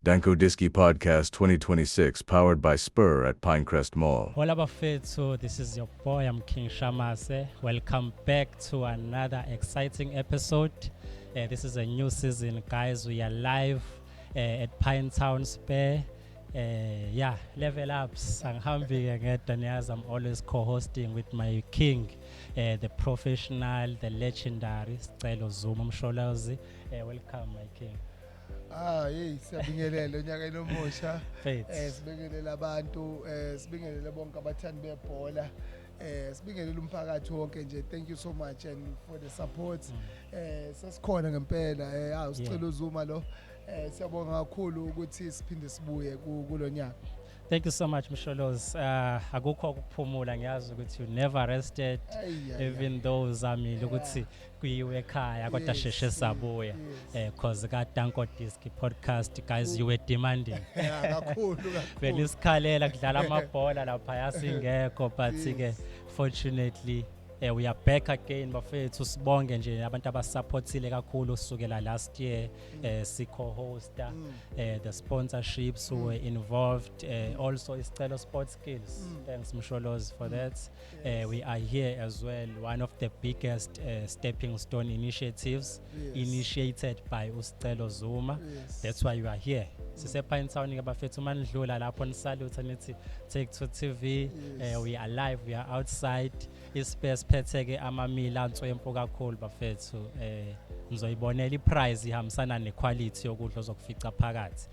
Danko Diski Podcast 2026, powered by Spur at Pinecrest Mall. Hola bafethu, this is your boy, I'm King Shamase. Welcome back to another exciting episode. This is a new season, guys. We are live at Pinetown Spur. Level ups. I'm always co-hosting with my king, the professional, the legendary Stelo Zuma Msholozi. Welcome, my king. Siyabingelela onyakeni omusha. Faith. Sibingelela abantu, sibingelela bonke abathandi bebhola. Sibingelela umphakathi wonke nje. Thank you so much and for the support. Sesikhona ngempela. Usicela uZuma lo. Siyabonga kakhulu ukuthi siphinde sibuye kulonyaka. Thank you so much, Msholozi. Akukho ukuphumula ngiyazi ukuthi you never rested, even though zamile ukuthi kuyiwe ekhaya kodwa sheshe sabuya because ka Danko Diski podcast guys you were demanding. Kakhulu. Belisikhalela kudlala amabhola lapha yasingekho but ke fortunately we are back again bafethu sibonge nje abantu abasupportile kakhulu kusukela last year co-hoster the sponsorships who were involved also Isicelo Sports Skills. Thanks Msholozi for that. We are here as well, one of the biggest stepping stone initiatives initiated by Usicelo Zuma. That's why you are here. Sise Pinetown ke bafethu manidlula lapho nisalute nithi Take to TV. We are live, we are outside. Ispace phetheke amamila antswempu kakhulu bafethu nizoyibonela iprize ihambisana nequality yokudla ozokufica phakathi.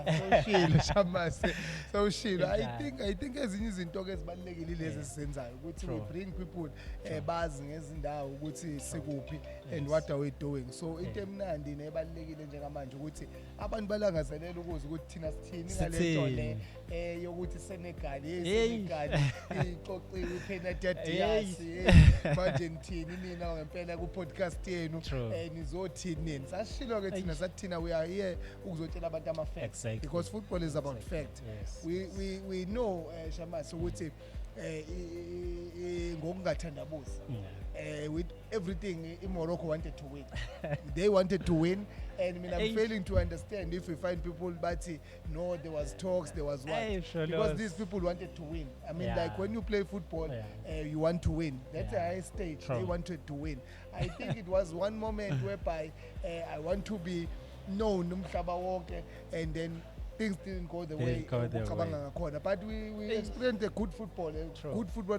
Soshilo Shamase. Soshilo. I think ezinye izinto ke ezibalekile lezi esizenzayo ukuthi we bring people bazi ngezindawo ukuthi sikuphi and what are we doing. So into emnandi nebalekile njengamanje ukuthi abantu balangazelela ukuthi thina sithini ngalento le yokuthi Senegal ixoxiwe penalty manje nithini nina ngempela ku podcast yenu nizothini nini sashilo ke thina sathina we are here ukuzotshela abantu ama facts because football is about fact. We know Shamasi ukuthi ngokungathandabuzi with everything in Morocco wanted to win. They wanted to win and I'm failing to understand if we find people but no there was talks, there was what because these people wanted to win. I mean like when you play football you want to win. That's the highest stage. They wanted to win. I think it was one moment whereby I want to be known umhlaba wonke and then things didn't go the way but we experienced a good football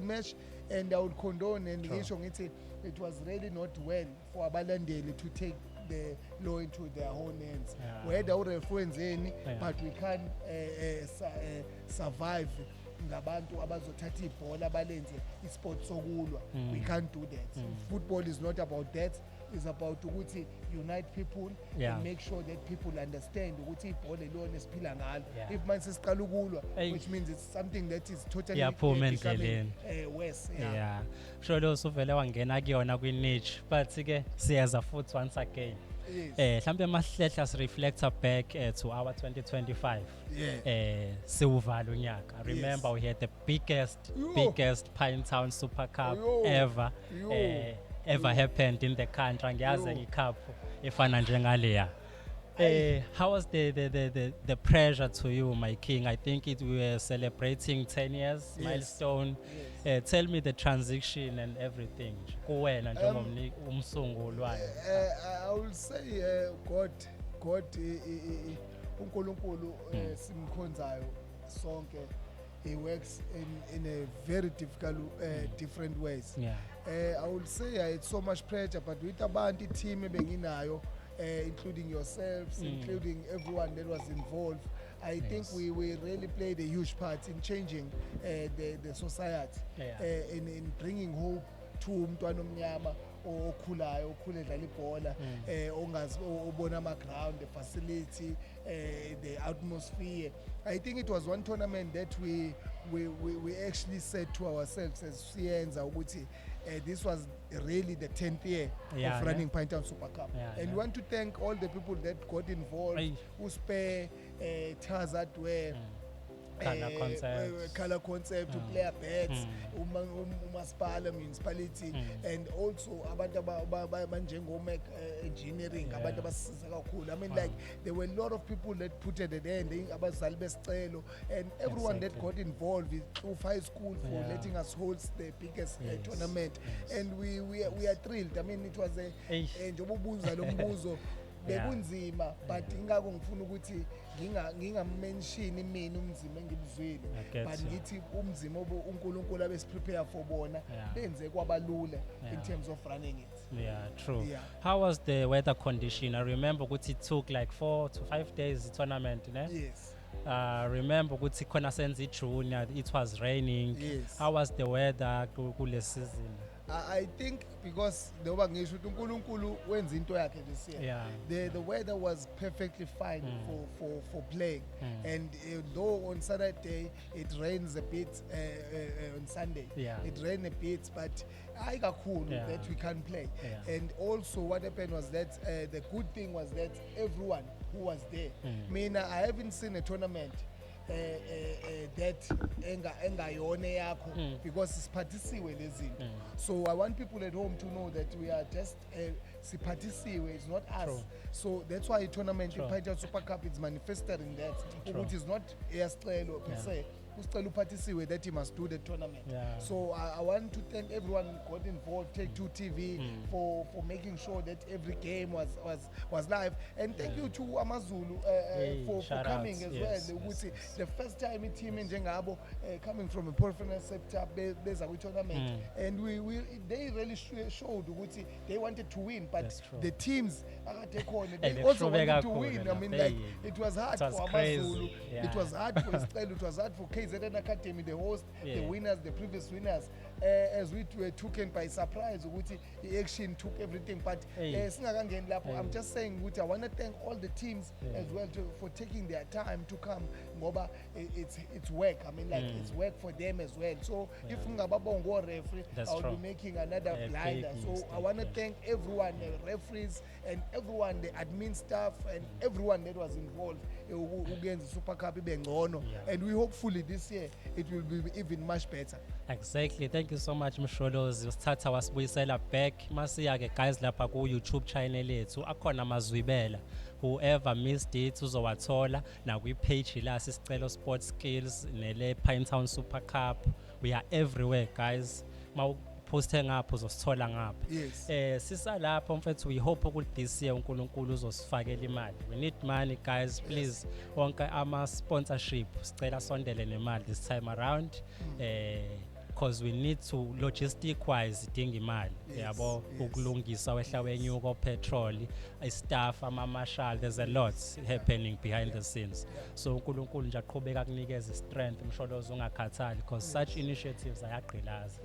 match and I would condone and it was really not well for abalandeli to take the law into their own hands. We had our reference but we can't survive ngabantu abazothatha ibhola balenze isport sokulwa. We can't do that. Football is not about that. It's about ukuthi unite people and make sure that people understand ukuthi ibhola ilona esiphila ngalo. If manje siqala ukulwa which means it's something that is totally worse. Msholozi uvele wangena kuyona kwi niche but ke siyaza futhi once again. Mhlambe mahlehla si reflector back to our 2025 siwuvala unyaka. Remember we had the biggest Pinetown Super Cup ever happened in the country. Ngiyazi icup efana njengaleya. How was the pressure to you, my king? I think we were celebrating 10 years milestone. Tell me the transition and everything. Kuwena njengomsunguli wayo. I will say God uNkulunkulu simkhonzayo sonke. He works in a very different ways. I would say I had so much pressure but with abantu team ebenginayo including yourselves, including everyone that was involved. I think we really played a huge part in changing the society in bringing hope to umntwana omnyama okhulayo okhule dlala ibhola ongazi obona ama ground, the facility, the atmosphere. I think it was one tournament that we actually said to ourselves as siyenza ukuthi this was really the 10th year of running Pinetown Super Cup. And we want to thank all the people that got involved, Uspe, Tazat, color concept, color concept, player bets, umasipala municipality, and also abantu abanjengo Mac engineering, abantu abasiza kakhulu. I mean, like there were a lot of people that put at the end, abazali besicelo, and everyone that got involved through high school for letting us host the biggest tournament, and we are thrilled. I mean, it was a njengoba ubuza lo mbuzo bekunzima, but ingako ngifuna ukuthi ngingamention mina umzima engibuzwile, but ngithi umzima uNkulunkulu abesiprepare for bona benze kwabalula in terms of running it. Yeah, true. How was the weather condition? I remember ukuthi it took like 4 to 5 days tournament, ne? Yes. Remember ukuthi khona senze June, it was raining. Yes. How was the weather kule season? I think because njengoba ngisho ukuthi uNkulunkulu wenza into yakhe this year, the weather was perfectly fine for playing, and though on Saturday it rains a bit, on Sunday it rained a bit, but I got cool that we can play. And also what happened was that the good thing was that everyone who was there, I mean, I haven't seen a tournament that engayone yakho because siphathisiwe lezinto. So I want people at home to know that we are just siphathisiwe, it's not us. True. So that's why tournament iPhaitia Super Cup is manifesting that ukuthi is not eyasicelo per se, usicela uphathisiwe that he must do the tournament. So I want to thank everyone who got involved, Take Two TV, for making sure that every game was live, and thank you to Amazulu for coming as well. The first time a team in Jengabo coming from a professional sector beza kwi tournament, and they really showed ukuthi they wanted to win, but the teams they also wanted to win. I mean, like it was hard for Amazulu, it was hard for Isicelo, it was hard for KZN Academy, the host, the winners, the previous winners, as we were taken by surprise. The action took everything, but I'm just saying, I want to thank all the teams as well for taking their time to come. It's work. I mean, like it's work for them as well. So if ngababongo referee, I'll be making another blinder. So I want to thank everyone, the referees and everyone, the admin staff and everyone that was involved against the Super Cup, and we hopefully this year it will be even much better. Exactly. Thank you so much, Msholozi. Usithatha wasibuyisela back. Masiya-ke guys lapha ku YouTube channel yethu akhona amazwibela. Whoever missed it uzowathola na kwi page la Sisicelo Sports Skills nele Pinetown Super Cup. We are everywhere, guys. Poste ngapho uzosithola ngapha. Sisa lapho mfethu, we hope ukuthi this year uNkulunkulu uzosifakela imali. We need money, guys, please. Wonke ama sponsorship sicela sondele nemali this time around, because we need to logistic wise idinga imali, yabo, ukulungisa wehla wenyuko petrol, staff, ama marshal, there's a lot happening behind the scenes. So uNkulunkulu nje aqhubeka kunikeza strength, Msholozi ungakhathali, because such initiatives ayagqilaza,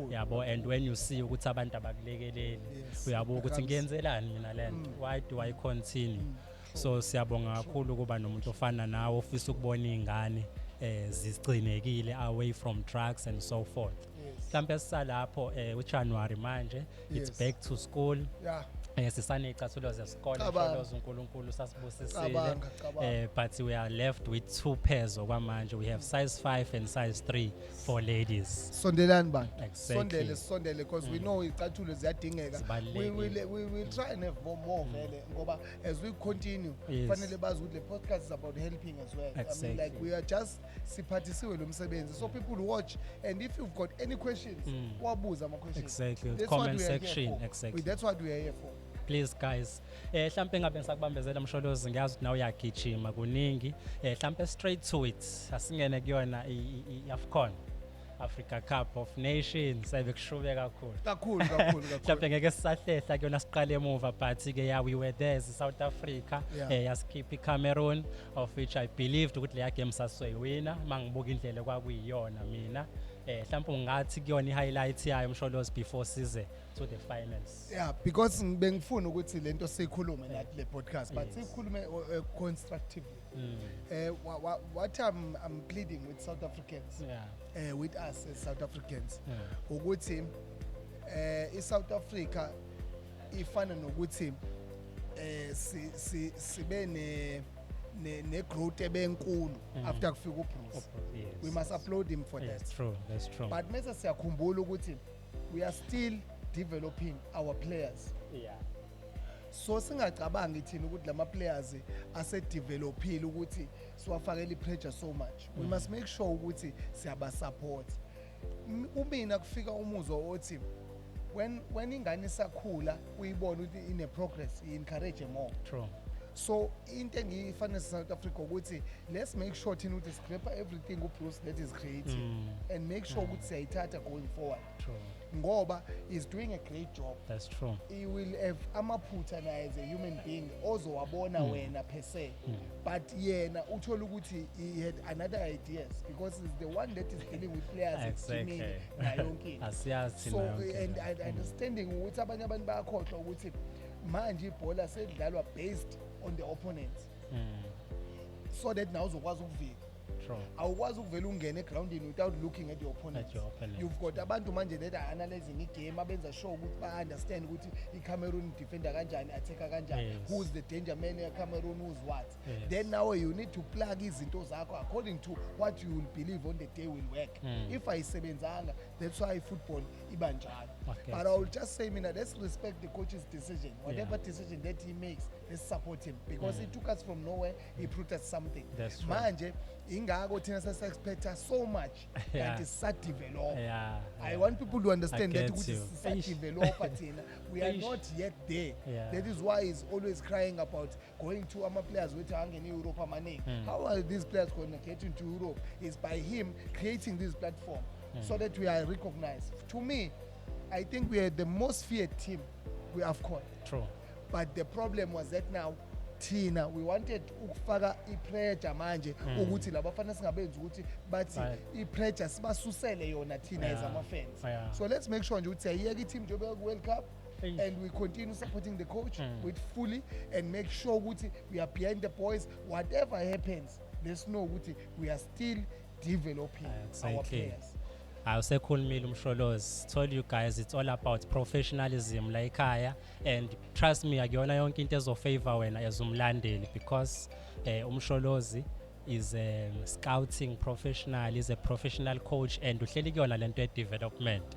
yabo, and when you see ukuthi abantu abakulekeleli uyabuka ukuthi ngiyenzelani mina lento, why do I continue? So siyabonga kakhulu kuba nomuntu ofana nawe ofisa ukubona izingane zigcinekile away from drugs and so forth. Mhlambe sisalapho uJanuary manje, it's back to school. Sisaneyicathulo zesikole, Msholozi uNkulunkulu sasibusisile, but we are left with 2 pairs okwamanje. We have size 5 and size 3 for ladies. Sondelani bani? Exactly. Because we know icathulo ziyadingeka. We will try and have more vele ngoba as we continue fanele bazi ukuthi le podcast is about helping as well. Exactly. I mean, like we are just siphathisiwe lo msebenzi, so people watch, and if you've got any questions wabuza ama questions. Exactly. Comment section. Exactly. That's what we are here for. Please guys, mhlambe ngabe ngisakubambezela Msholozi, ngiyazi ukuthi nawe uyagijima kuningi, mhlambe straight to it asingene kuyona iAFCON, Africa Cup of Nations, sabe kushube kakhulu. Mhlambe ngeke sisahlehla kuyona siqale emuva, but ke we were there South Africa, yaskipa iCameroon, of which I believed ukuthi leya game sasoyiwina mangibuka indlela kwakuyiyona mina. Mhlawumbe ungathi kuyona i-highlight yayo Msholozi before size to the finals. Because bengifuna ukuthi lento sikhulume nathi le podcast, but sikhulume constructively. What I'm pleading with South Africans, with us as South Africans, ukuthi South Africa ifana nokuthi sibe growth ebenkulu after kufika uBruce. We must applaud him for that. That's true. But mase siyakhumbula ukuthi we are still developing our players. So singacabangi thina ukuthi lama players ase developile ukuthi siwafakele pressure so much. We must make sure ukuthi siyaba support. Umina kufika umuzwa othi when ingane isakhula uyibona ukuthi ine progress, you encourage more. True. So into engiyifana South Africa ukuthi let's make sure thina ukuthi scrape everything uBruce that is creating and make sure ukuthi siyayithatha going forward. True. Ngoba is doing a great job. That's true. He will have amaphutha naye as a human being ozowabona wena per se. But yena uthola ukuthi he had another ideas because he's the one that is dealing with players exactly. na yonke. Asiyazi So and understanding ukuthi abanye abantu bayakhohlwa ukuthi manje ibhola sedlalwa based on the opponent. So that now uzokwazi ukuvika. True. Awukwazi ukuvela ungene egroundini without looking at your opponent. You've got abantu manje that are analyzing igame abenza sure ukuthi ba understand ukuthi iCameroon defender kanjani, attacker kanjani, who's the danger man eCameroon, who's what. Then now you need to plug izinto zakho according to what you will believe on the day will work. If ayisebenzanga, that's why football iba njalo. But I will just say mina, let's respect the coach's decision. Whatever decision that he makes, let's support him because he took us from nowhere, he proved us something. Manje ingako thina sase-expecta so much that is develop. I want people to understand that ukuthi developer thina. We are not yet there. That is why he's always crying about going to our players with hanging in Europe amaning. How are these players going to get into Europe? Is by him creating this platform so that we are recognized. To me, I think we are the most feared team we have caught. True. But the problem was that now Tina, we wanted ukufaka ipressure manje ukuthi labafana singabenzi ukuthi bathi ipressure sibasusele yona thina as ama fans. So let's make sure nje ukuthi ayiyeke i-team njengoba ku World Cup and we continue supporting the coach with fully and make sure ukuthi we are behind the boys. Whatever happens, let's know ukuthi we are still developing our players. Awusekhulumile umsholozi. Told you guys it's all about professionalism la ekhaya and trust me akuyona yonke into ezofavor wena as umlandeli because umsholozi is a scouting professional, is a professional coach and uhleli kuyona lento ye development.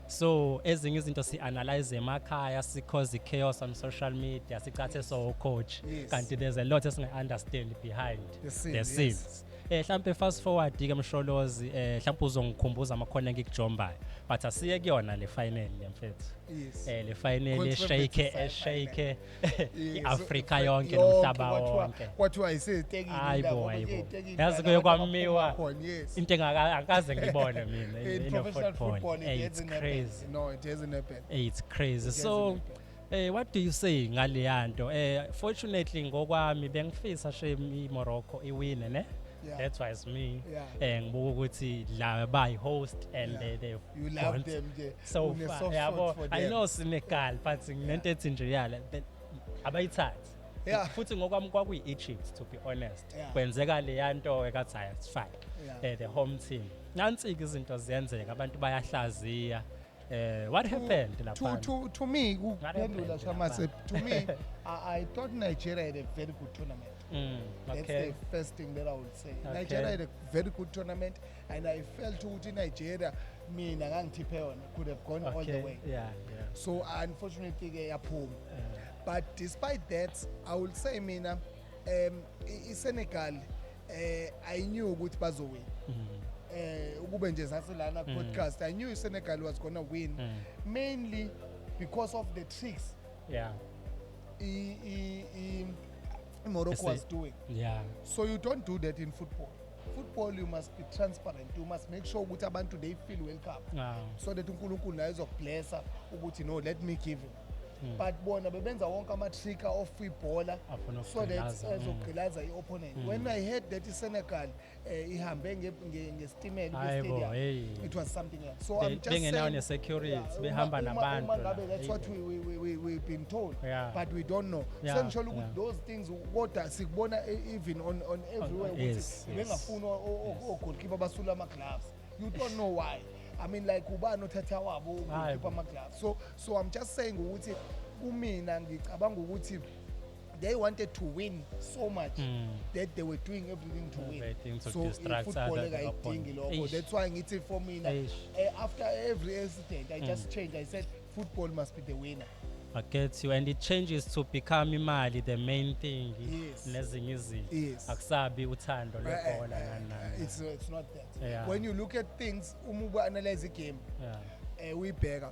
So ezinye izinto si-analyze emakhaya si-cause chaos on social media sicathe so coach kanti there's a lot esinga-understand behind the scenes. Mhlampe fast forward ke msholozi mhlampe uzongikhumbuza amakhono engikujombayo but asiye kuyona le final mfethu. Le final eshake iAfrica yonke nomhlaba wonke. Kwathiwa iseziteki hayibo yazi kuye kwamiwa into engakaze ngibone mina in professional football. It's crazy. No, it hasn't happened. It's crazy. So what do you say ngale yanto? Fortunately ngokwami bengifisa shame iMorocco iwine ne. That's why it's me. Ngibuka ukuthi la by host and they you love them nje. So yabo I know Senegal but nginento ethi nje yala abayithatha. Futhi ngokwami kwakuyi Egypt to be honest. Kwenzeka le yanto ekathi it's fine. The home team. Nansi izinto ziyenzeka abantu bayahlaziya. What happened to me ukuphendula Shamase, to me I thought Nigeria had a very good tournament. That's the first thing that I would say. Nigeria had a very good tournament and I felt ukuthi Nigeria mina ngangithiphe yona could have gone all the way. So unfortunately ke yaphuma. But despite that I would say mina Senegal I knew ukuthi bazowin. Ukube nje sasilana podcast I knew Senegal was going to win mainly because of the tricks Morocco was doing. So you don't do that in football. Football you must be transparent. You must make sure ukuthi abantu they feel welcome. So that uNkulunkulu naye uzokublessa ukuthi no let me give him. But bona bebenza wonke ama-trick of ibhola so that ezogqilaza i-opponent. When I heard that Senegal ihambe ngestimela kwi-stadium it was something else. So I'm just saying security behamba nabantu. That's what we've been told. But we don't know. So ngisho ukuthi those things kodwa sikubona even on everywhere ukuthi bengafuna o-goalkeeper basula ama-gloves. You don't know why. I mean like ubani othatha wabo ukukhipha ama-gloves. So I'm just saying ukuthi kumina ngicabanga ukuthi they wanted to win so much that they were doing everything to win. Everything to So distract football other like opponent. that's why it's for me now. After every incident, I just changed. I said football must be the winner. I get you, and it changes to become imali the main thing. Yes. Nezinye izinto. Yes. Akusabi uthando lebhola It's not that. Yeah. When you look at things, umuba analyze the game. Yeah. We bega.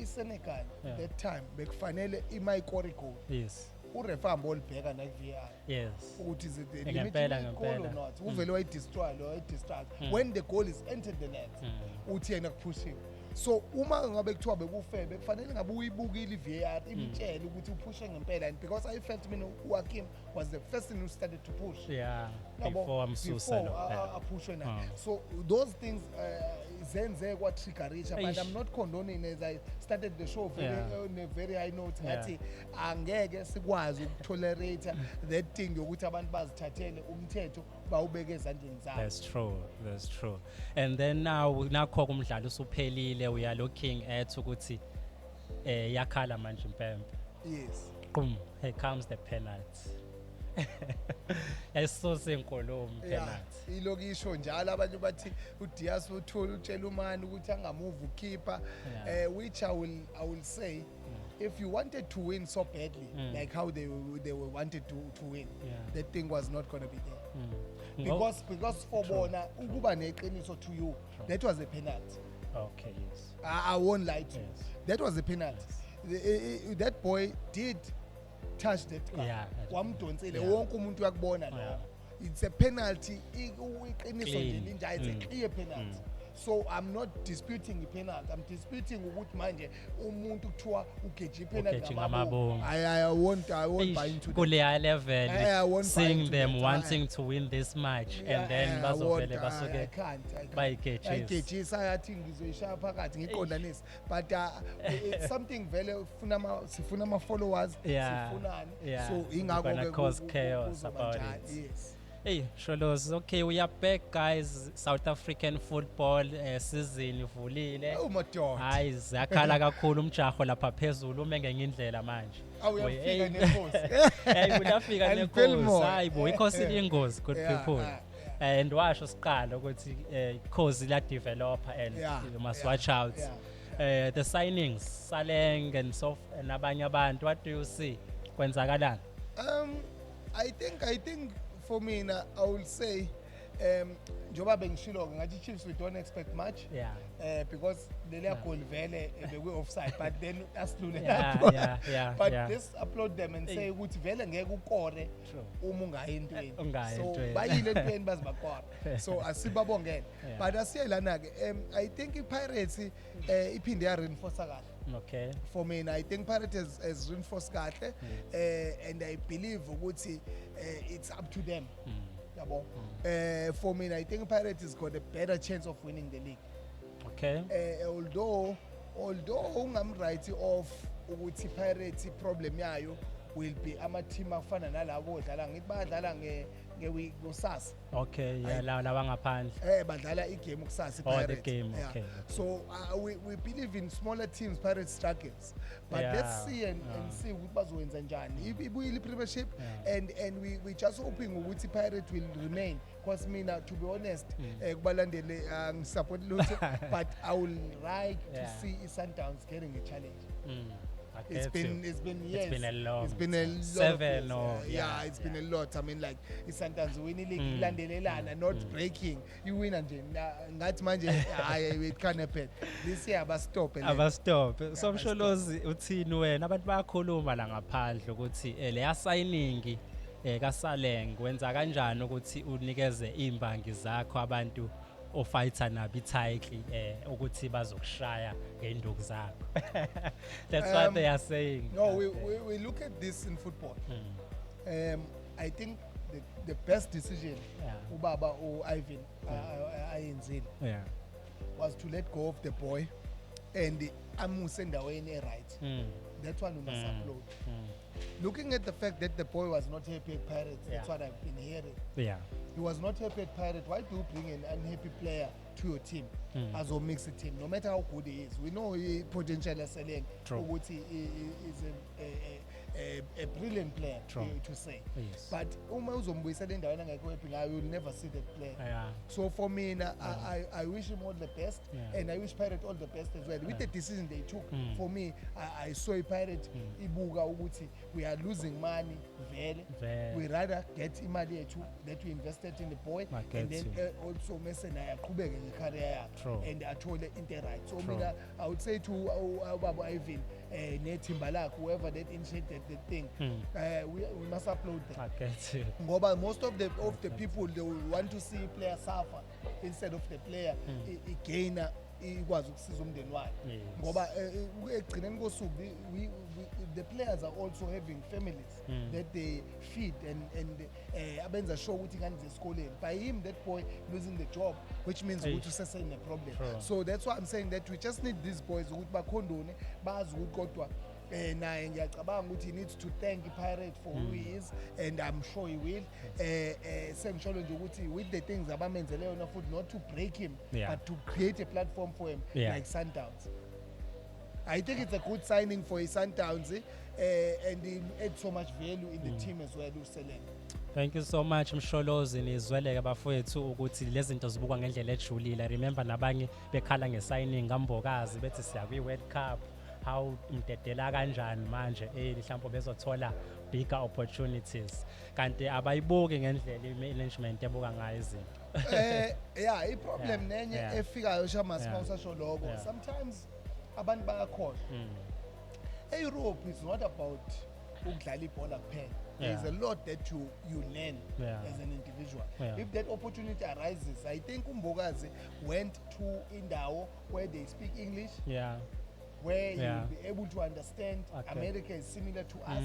Senegal that time bekufanele imayikore goal. Yes. Urefa ambolibheka na VR. Yes. Ukuthi is it the Ngempela, limited goal or ngempela. not? Uvele wayidestroy lo wayidestroy. When the goal is entered the net, uthi yena kupushiwe. So uma ngabe kuthiwa bekufair bekufanele ngabe uyibukile iVAR imtshela ukuthi uphushe ngempela, and because I felt mina uHakim was the first one who started to push. Yeah. Yabo, Before Msusa. apushwe na. So those things zenze kwa triggerisha, but Eish. I'm not condoning as I started the show on a very high note ngathi angeke sikwazi ukutolerate that thing yokuthi abantu bazithathele umthetho bawubeke ezandleni zabo. That's true. And then now nakho kumdlalo usuphelile, we are looking at ukuthi yakhala manje impempe. Yes. Boom, here comes the penalty. Yayisose inkolomo penalty. Ilokisho njalo abantu bathi uDiaz uthola utshela umani ukuthi angamove ukeeper, which I will say if you wanted to win so badly like how they were wanted to win, that thing was not going to be there. Because for bona ukuba neqiniso to you, that was a penalty. Okay, yes. I won't lie to you. That was a penalty. That boy did touch that guy. Wamdonsele wonke umuntu uyakubona lo. It's a penalty. Iqiniso nje linja, it's a clear penalty. So I'm not disputing the penalty. I'm disputing ukuthi manje umuntu kuthiwa ugeje penalty ngamabomu. I won't buy into that. Kuleya level, seeing them that. wanting to win this match, and then bazovele I basuke can't. bayigejisa. Ayathi ngizoyishaya phakathi ngiqondanise, but it's something vele sifuna ama followers sifunani, so ingakho gonna cause chaos about it. Yes. Hey, Sholos, okay, we are back, guys. South African football season ivulile. Oh madoda. Hayi zakhala kakhulu umjaho lapha phezulu ume ngenye indlela manje. Uyafika nenkosi. Hey, uyafika nenkosi. Hayi bo, inkosi ingozi, good people. And washo siqala ukuthi ikhozi la developer and you must watch out. The signings, Saleng and nabanye abantu, what do you see? Kwenzakalani? I think for me, I will say, njoba bengishilo ngathi Chiefs we don't expect much. Because the goal vele we offside, but then asilule lapho. But let's applaud them and say ukuthi vele ngeke ukore uma ungayi entweni. So bayile entweni bazibakora. So asibabongela. But asiyelana ke I think iPirates iphinde ya reinforce kahle. Okay. For me, I think Pirates has reinforced kahle, and I believe ukuthi it's up to them. For me, I think Pirates has got a better chance of winning the league. Okay. Although I'm right off ukuthi Pirates problem yayo will be ama team afana nalabo odlala ngithi badlala ngekusasa. Okay, lawa ngaphandle. Badlala igame kusasa iPirates. The game, okay. So we believe in smaller teams, Pirates struggles. But let's see and see ukuthi bazowenza njani. Ibuyile Premiership and we just hoping ukuthi Pirates will remain. Because mina to be honest, kubalandele ngisupport lutho, but I would like to see Sundowns getting a challenge. It's been years. It's been a lot. It's been a lot. 7 or it's been a lot. I mean, like sometimes winning league landelelana, not breaking. You win and ngathi manje it can't happen. This year abastop. So msholozi uthini wena abantu bayakhuluma la ngaphandle ukuthi leya signing kaSaleng wenza kanjani ukuthi unikeze imbangi zakho abantu ofighter nabi title ukuthi bazokushaya ngenduku zakho. That's what they are saying. No, we look at this in football. I think the best decision ubaba or Ivan ayenzile was to let go of the boy and amuse endaweni right. That one we must upload. Looking at the fact that the boy was not happy at Pirates, that's what I've been hearing. He was not happy at Pirates. Why do you bring an unhappy player to your team as a mixed team? No matter how good he is, we know he potential as Saleng. He is a brilliant player True. to say. Yes. But uma uzombuyisela endaweni angekho happy ngayo, you'll never see that player. Yeah. So for me, I wish him all the best, Yeah. and I wish Pirate all the best as well. With the decision they took, for me, I saw a Pirate ibuka ukuthi we are losing money, vele. We rather get imali yethu that we invested in the boy, and then also mese naye aqhubeke ngecareer yakhe and athole into right. So mina, I would say to Baba Ivan, Netimba Balak, whoever that initiated the thing, we must applaud them. I get you. Ngoba most of the people, they will want to see player suffer instead of the player igainer ikwazi ukusiza umndeni wakhe. Ngoba ekugcineni kosuku the players are also having families that they feed and abenza sure ukuthi ingane zesikoleni. By him, that boy losing the job, which means ukuthi usese ne problem. So that's why I'm saying that we just need these boys ukuthi bakhondone bazi ukuthi kodwa naye ngiyacabanga ukuthi he needs to thank Pirate for who he is, and I'm sure he will. Sengisholo nje ukuthi with the things abamenzele yona futhi, not to break him, but to create a platform for him like Sundowns. I think it's a good signing for his Sundowns, and he adds so much value in the team as well. Thank you so much Msholozi, nizweleke bafowethu ukuthi lezi zinto zibukwa ngendlela ejulile. Remember nabanye bekhala ngesigning ngambokazi bethi siya kwi World Cup, how imdedela kanjani manje mhlawumbe bezothola bigger opportunities, kanti abayibuki ngendlela i-management ebuka ngayo izinto. Yeah, i-problem nenye efikayo Shamas mawusasho lokho, sometimes abantu bayakhohlwa. E-Europe is not about ukudlala ibhola kuphela. There's a lot that you learn as an individual. If that opportunity arises, I think Umbokazi went to Indawo where they speak English, where you'll be able to understand. America is similar to us.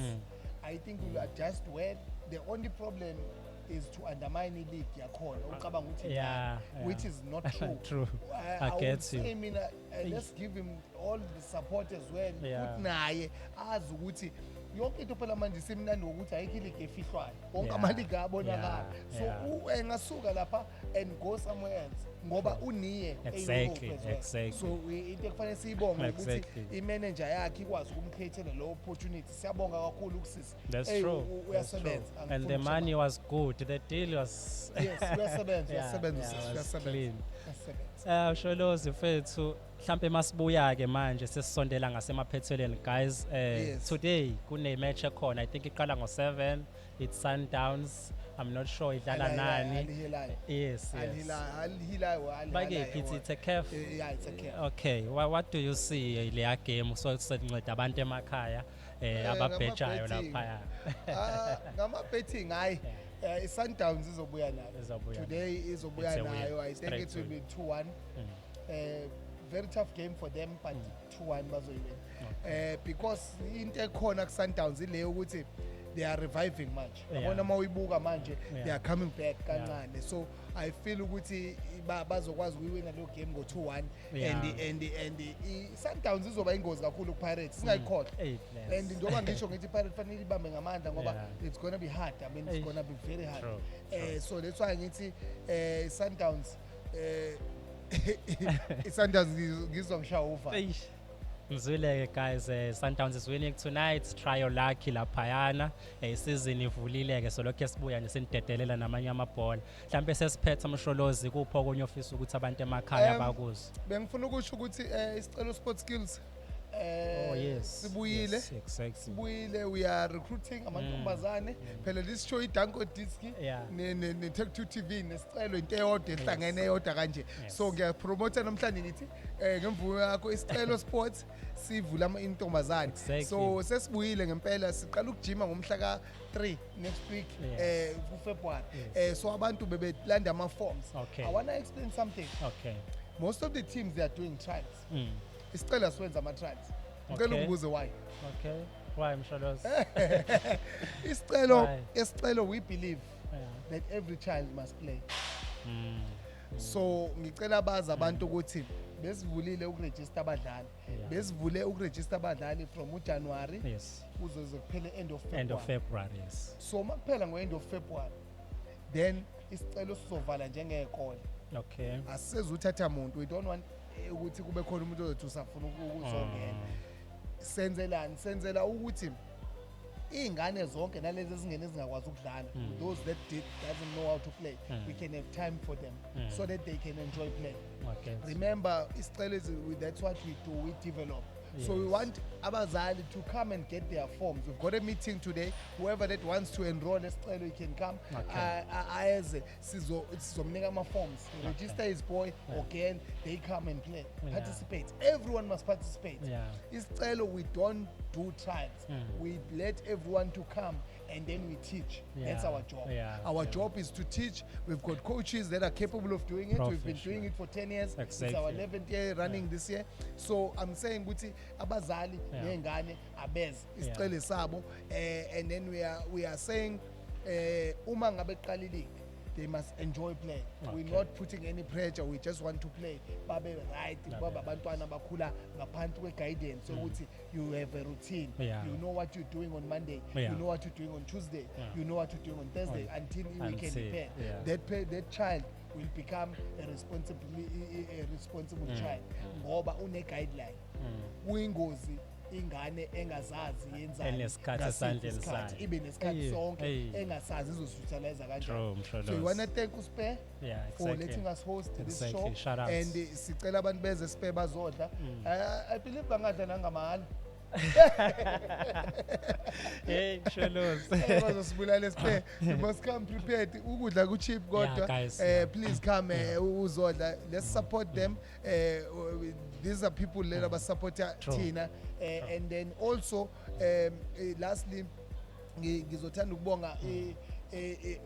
I think we'll adjust well. The only problem is to undermine the league which is not true. True. I get you. I mean, let's give him all the support as well. Naye azi ukuthi yonke into phela manje simnandi ukuthi ayikho iligi efihlwayo, wonke amaligi abonakala. So engasuka lapha and go somewhere else ngoba uniye exactly. So into ekufanele siyibonge ukuthi imanager yakhe ikwazi ukumcreatela lo opportunity. Siyabonga kakhulu ukusisi. That's true. And the money was good. The deal was clean. Sholozi mfethu, mhlambe masibuya ke manje sesisondela ngasemaphethelweni guys. Today kune match ekhona, I think iqala ngo7. It's Sundowns. I'm not sure idlala nani. Yes. But it's a CAF. Yeah, it's a CAF. Okay, what do you see leya game so sinceda abantu emakhaya ababhejayo lapha? Ngama betting hayi Sundowns izobuya nayo. Today izobuya nayo. I think it will be 2-1. Very tough game for them, but 2-1 bazoyiwina. Because into ekhona ku Sundowns ile ukuthi they are reviving manje. Yabona mawibuka manje they are coming back kancane. So I feel ukuthi bazokwazi ukuwina lo game go 2-1 and Sundowns izoba ingozi kakhulu ku Pirates singayikhohlwa. And njengoba ngisho ngithi Pirates fanele ibambe ngamandla ngoba it's going to be hard. I mean it's going to be very hard. So that's why ngithi Sundowns Sundowns ngizongishaya uva. Ngizwileke guys, Sundowns is winning tonight. Trial lucky laphayana. Season ivulile ke so lokho sibuya nesinidedelela namanye amabhola. Mhlambe sesiphethe Msholozi kupho okunye ofisa ukuthi abantu emakhaya bakuze. Bengifuna ukusho ukuthi isicelo Sport Skills sibuyile. Sibuyile, we are recruiting amantombazane. Phela lisisho iDanko Disc ne Tech 2 TV nesicelo into eyodwa ehlangene eyodwa kanje. So ngiyapromote namhlanje ngithi ngemvume yakho isicelo Sports sivula intombazane. So sesibuyile ngempela, siqala ukujima ngomhla ka 3 next week ku February. So abantu bebelanda ama forms. I want to explain something. Most of the teams they are doing trials. Isicelo siwenza ama trials. Ngicela ukubuze why. Why Msholozi? Isicelo we believe that every child must play. So ngicela baza abantu ukuthi besivulile ukuregister abadlali. Besivule ukuregister abadlali from January kuze kuphele end of February. So makuphela ngo-end of February then isicelo sizovala njengekole. Asizuthatha umuntu, we don't want ukuthi kube khona umuntu ozothi usafuna ukuzongena. Senzela ukuthi iy'ngane zonke nalezi ezingene ezingakwazi ukudlala those that doesn't know how to play we can have time for them so that they can enjoy playing. Okay. Remember isicelo is that's what we do, we develop. So we want abazali to come and get their forms. We've got a meeting today. Whoever that wants to enroll esicelo, he can come. Aze sizomnika ama forms. Register his boy or girl, they come and play. Participate. Everyone must participate. Isicelo, we don't do trials. We let everyone to come and then we teach. That's our job. Our job is to teach. We've got coaches that are capable of doing it. We've been doing it for 10 years. It's our 11th year running this year. So I'm saying ukuthi abazali nengane abeze isicelo sabo and then we are saying uma ngabe qalile they must enjoy playing. We're not putting any pressure. We just want to play. Babe right, baba bantwana bakhula ngaphansi kwe guidance ukuthi you have a routine. You know what you're doing on Monday. You know what you're doing on Tuesday. You know what you're doing on Thursday until we can prepare. That child will become a responsible child ngoba une guideline. Kuyingozi ingane engazazi yenzayo enesikhathi esandleni sayo ibe nesikhathi sonke engasazi izosutshalize kanjani. So we want to thank uSpare for letting us host this show and sicela abantu beze Spare bazodla. I believe bangadla nangamahala. Hey Sholos bazosibulala Spare. You must come prepared. Ukudla ku cheap kodwa please come uzodla. Let's support them. These are people that are support Tina and then also lastly ngizothanda ukubonga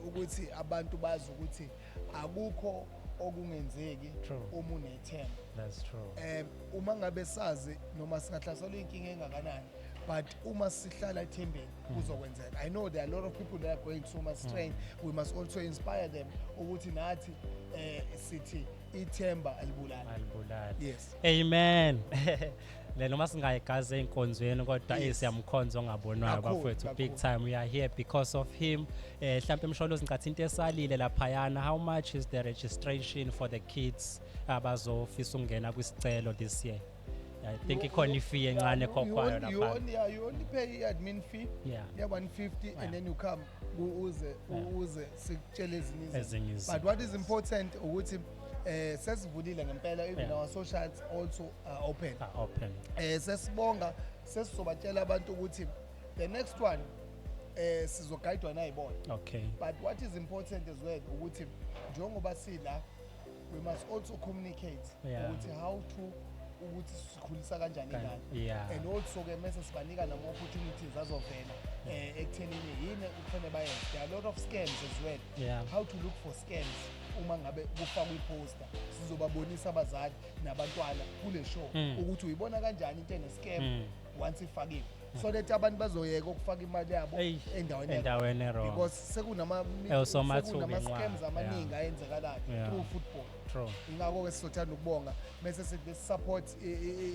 ukuthi abantu bazi ukuthi akukho okungenzeki uma unethemba. That's true. Uma ngabe sazi noma singahlaselwa inkinga engakanani but uma sihlala ethembeni kuzokwenzeka. I know there are a lot of people that are going so much strain. We must also inspire them ukuthi nathi sithi ithemba alibulala. Yes. Amen. Le noma singayigazi enkonzweni kodwa siyamkhonza ongabonwayo bafethu big time. We are here because of him. Mhlambe Msholo singathi into esalile laphayana. How much is the registration for the kids abazofisa ukungena kwisicelo this year? I think ikhona ifee encane kokwayo lapha. You only pay admin fee. Yeah 150 and then you come uze sikutshele ezinye. But what is important ukuthi sesivulile ngempela even our socials also are open. Sesibonga sesizobatshela abantu ukuthi the next one sizoguidwa nayibona. But what is important as well ukuthi njengoba sila we must also communicate ukuthi how to ukuthi sikhulisa kanjani ingane and also ke mase sibanika nama opportunities azovela ekuthenini yini kufanele bayenze. There are a lot of scams as well. How to look for scams uma ngabe kufakwa iposter sizobabonisa abazali nabantwana kule show ukuthi uyibona kanjani into ene scam once ifakiwe so that abantu bazoyeka ukufaka imali yabo endaweni wrong because sekunama scams amaningi ayenzekalayo through football. Ingakho ke sizothanda ukubonga bese sithi support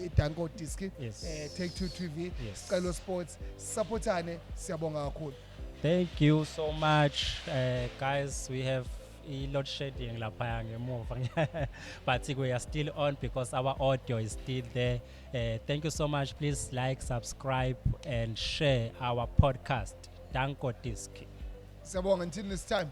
iDanko Disc Take 2 TV Sicelo Sports supportane siyabonga kakhulu. Thank you so much guys. We have load shedding laphaya ngemuva but we are still on because our audio is still there. Thank you so much. Please like, subscribe and share our podcast Danko Disc. Siyabonga until this time.